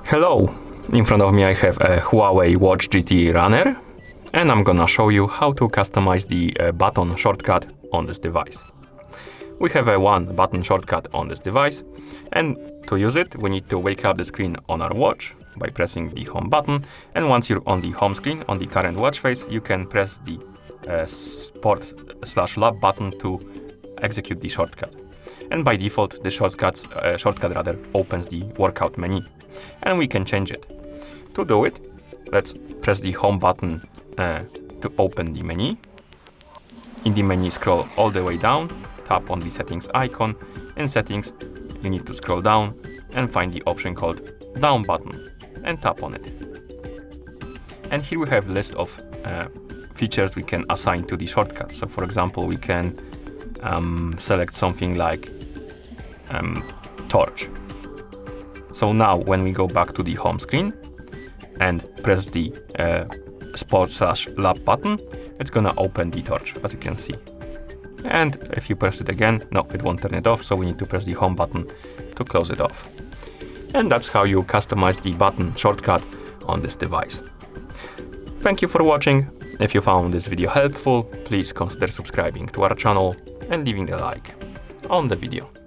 Hello! In front of me I have a Huawei Watch GT Runner, and I'm gonna show you how to customize the button shortcut on this device. We have a one button shortcut on this device, and to use it we need to wake up the screen on our watch by pressing the home button, and once you're on the home screen on the current watch face, you can press the sport/lap button to execute the shortcut. And by default the shortcut opens the workout menu, and we can change it. To do it, let's press the home button to open the menu. In the menu, scroll all the way down, tap on the settings icon. In settings, you need to scroll down and find the option called down button and tap on it. And here we have a list of features we can assign to the shortcut. So for example, we can select something like torch. So now when we go back to the home screen and press the sport/lap button, it's gonna open the torch, as you can see. And if you press it again, no, it won't turn it off, so we need to press the home button to close it off. And that's how you customize the button shortcut on this device. Thank you for watching. If you found this video helpful, please consider subscribing to our channel and leaving a like on the video.